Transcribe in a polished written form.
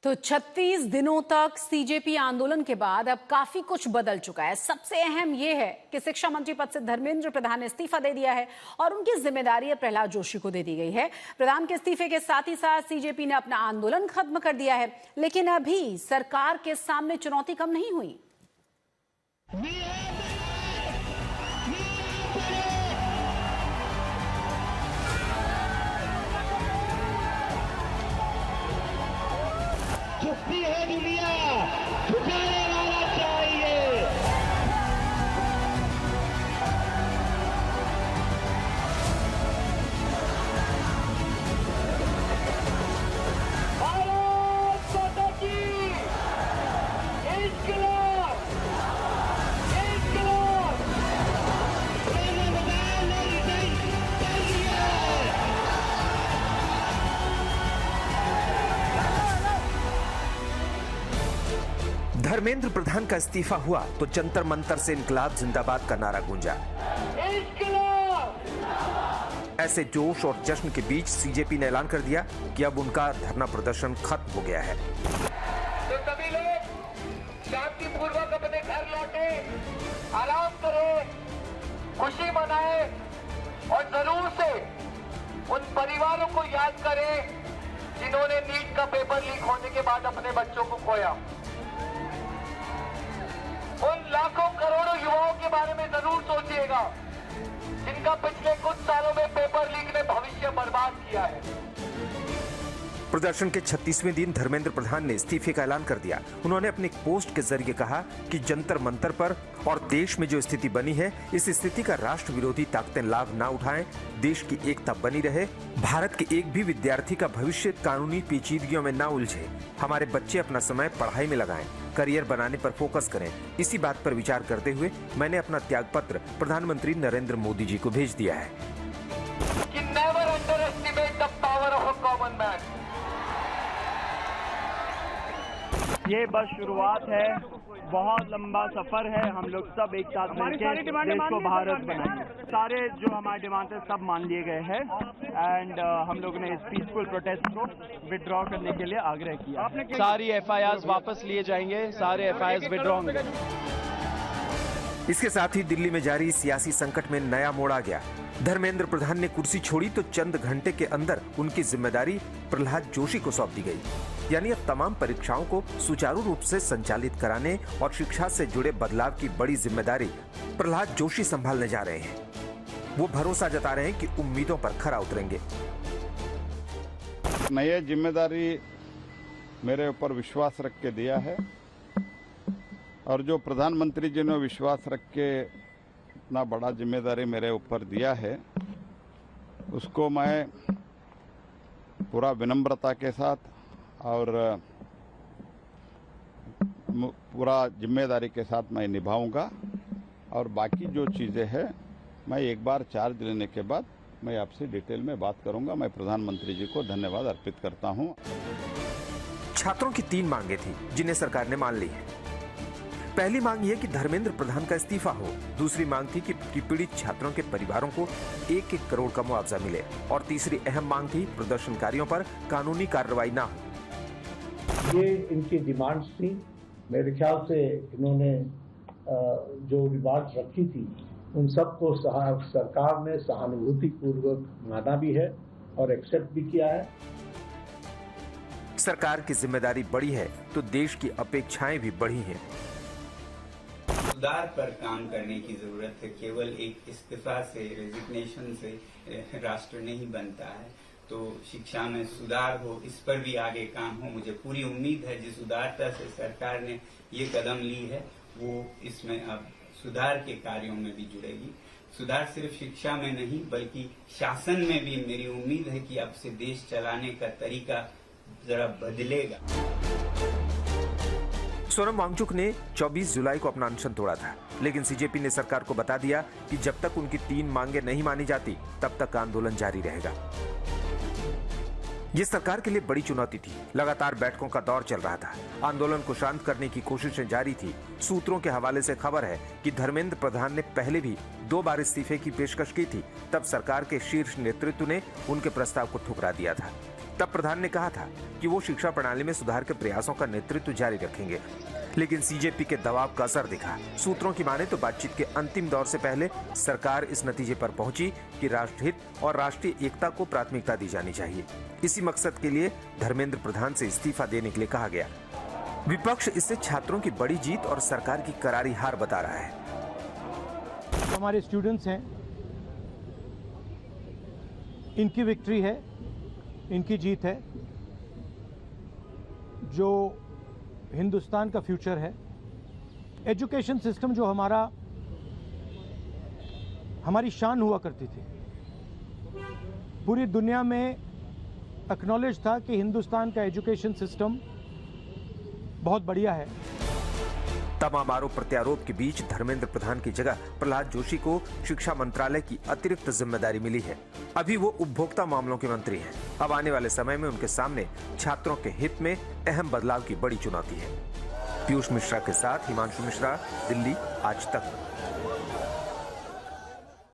तो 36 दिनों तक सीजेपी आंदोलन के बाद अब काफी कुछ बदल चुका है। सबसे अहम यह है कि शिक्षा मंत्री पद से धर्मेंद्र प्रधान ने इस्तीफा दे दिया है और उनकी जिम्मेदारी प्रहलाद जोशी को दे दी गई है। प्रधान के इस्तीफे के साथ ही साथ सीजेपी ने अपना आंदोलन खत्म कर दिया है, लेकिन अभी सरकार के सामने चुनौती कम नहीं हुई। छुट्टी है दुनिया, छुटाने वाला चाहिए। भारत माता की इंकलाब, इंकलाब। प्रधान ने रिजाइन कर दिया है। धर्मेंद्र प्रधान का इस्तीफा हुआ तो जंतर मंतर से इनकलाब जिंदाबाद का नारा गूंजा। ऐसे जोश और जश्न के बीच सीजेपी ने ऐलान कर दिया कि अब उनका धरना प्रदर्शन खत्म हो गया है। तो सभी लोग शांतिपूर्वक अपने घर लौटे, आराम करें, खुशी मनाएं और जरूर से उन परिवारों को याद करें जिन्होंने नीट का पेपर लीक होने के बाद अपने बच्चों को खोया। उन लाखों करोड़ों युवाओं के बारे में जरूर सोचिएगा जिनका पिछले कुछ सालों में पेपर लीक ने भविष्य बर्बाद किया है। प्रदर्शन के 36वें दिन धर्मेंद्र प्रधान ने इस्तीफे का ऐलान कर दिया। उन्होंने अपने एक पोस्ट के जरिए कहा कि जंतर मंतर पर और देश में जो स्थिति बनी है, इस स्थिति का राष्ट्र विरोधी ताकतें लाभ ना उठाएं, देश की एकता बनी रहे, भारत के एक भी विद्यार्थी का भविष्य कानूनी पेचीदगियों में ना उलझे, हमारे बच्चे अपना समय पढ़ाई में लगाएं, करियर बनाने पर फोकस करें। इसी बात पर विचार करते हुए मैंने अपना त्यागपत्र प्रधानमंत्री नरेंद्र मोदी जी को भेज दिया है। Never underestimate the power of a common man. ये बस शुरुआत है, बहुत लंबा सफर है। हम लोग सब एक साथ मिलकर देश को भारत बनाएंगे। सारे जो हमारे डिमांड है सब मान लिए गए हैं एंड हम लोगों ने इस पीसफुल प्रोटेस्ट को विड्रॉ करने के लिए आग्रह किया। सारी एफआईआर वापस लिए जाएंगे, सारे एफआईआर विड्रॉ होंगे। इसके साथ ही दिल्ली में जारी सियासी संकट में नया मोड़ आ गया। धर्मेंद्र प्रधान ने कुर्सी छोड़ी तो चंद घंटे के अंदर उनकी जिम्मेदारी प्रहलाद जोशी को सौंप दी गई। यानी अब तमाम परीक्षाओं को सुचारू रूप से संचालित कराने और शिक्षा से जुड़े बदलाव की बड़ी जिम्मेदारी प्रहलाद जोशी संभालने जा रहे हैं। वो भरोसा जता रहे हैं कि उम्मीदों पर खरा उतरेंगे। नई जिम्मेदारी मेरे ऊपर विश्वास रख के दिया है और जो प्रधानमंत्री जी ने विश्वास रख के इतना बड़ा जिम्मेदारी मेरे ऊपर दिया है, उसको मैं पूरा विनम्रता के साथ और पूरा जिम्मेदारी के साथ मैं निभाऊंगा। और बाकी जो चीज़ें हैं मैं एक बार चार्ज लेने के बाद मैं आपसे डिटेल में बात करूंगा। मैं प्रधानमंत्री जी को धन्यवाद अर्पित करता हूं। छात्रों की 3 मांगे थी जिन्हें सरकार ने मान ली है। पहली मांग यह कि धर्मेंद्र प्रधान का इस्तीफा हो। दूसरी मांग थी कि पीड़ित छात्रों के परिवारों को 1-1 करोड़ का मुआवजा मिले। और तीसरी अहम मांग थी प्रदर्शनकारियों पर कानूनी कार्रवाई ना हो। ये इनकी डिमांड्स थी। मेरे ख्याल से इन्होंने जो डिमांड्स रखी थी उन सबको सरकार ने सहानुभूतिपूर्वक माना भी है और एक्सेप्ट भी किया है। सरकार की जिम्मेदारी बड़ी है तो देश की अपेक्षाएं भी बढ़ी हैं। सुधार पर काम करने की जरूरत है। केवल एक इस्तीफा से, रेजिग्नेशन से राष्ट्र नहीं बनता है। तो शिक्षा में सुधार हो, इस पर भी आगे काम हो। मुझे पूरी उम्मीद है जिस उदारता से सरकार ने ये कदम ली है वो इसमें अब सुधार के कार्यों में भी जुड़ेगी। सुधार सिर्फ शिक्षा में नहीं बल्कि शासन में भी मेरी उम्मीद है कि अब से देश चलाने का तरीका जरा बदलेगा। सोनम वांगचुक ने 24 जुलाई को अपना अनशन तोड़ा था, लेकिन सीजेपी ने सरकार को बता दिया कि जब तक उनकी 3 मांगे नहीं मानी जाती तब तक आंदोलन जारी रहेगा। ये सरकार के लिए बड़ी चुनौती थी। लगातार बैठकों का दौर चल रहा था। आंदोलन को शांत करने की कोशिशें जारी थी। सूत्रों के हवाले से खबर है कि धर्मेंद्र प्रधान ने पहले भी 2 बार इस्तीफे की पेशकश की थी। तब सरकार के शीर्ष नेतृत्व ने उनके प्रस्ताव को ठुकरा दिया था। तब प्रधान ने कहा था कि वो शिक्षा प्रणाली में सुधार के प्रयासों का नेतृत्व जारी रखेंगे, लेकिन सीजेपी के दबाव का असर दिखा। सूत्रों की माने तो बातचीत के अंतिम दौर से पहले सरकार इस नतीजे पर पहुंची कि राष्ट्रहित और राष्ट्रीय एकता को प्राथमिकता दी जानी चाहिए। इसी मकसद के लिए धर्मेंद्र प्रधान से इस्तीफा देने के लिए कहा गया। विपक्ष इसे छात्रों की बड़ी जीत और सरकार की करारी हार बता रहा है। हमारे स्टूडेंट्स हैं, इनकी विक्ट्री है, इनकी जीत है। जो हिंदुस्तान का फ्यूचर है, एजुकेशन सिस्टम जो हमारी शान हुआ करती थी, पूरी दुनिया में एक्नॉलेज था कि हिंदुस्तान का एजुकेशन सिस्टम बहुत बढ़िया है। तमाम आरोप प्रत्यारोप के बीच धर्मेंद्र प्रधान की जगह प्रहलाद जोशी को शिक्षा मंत्रालय की अतिरिक्त जिम्मेदारी मिली है। अभी वो उपभोक्ता मामलों के मंत्री हैं। अब आने वाले समय में उनके सामने छात्रों के हित में अहम बदलाव की बड़ी चुनौती है। पीयूष मिश्रा के साथ हिमांशु मिश्रा, दिल्ली, आज तक।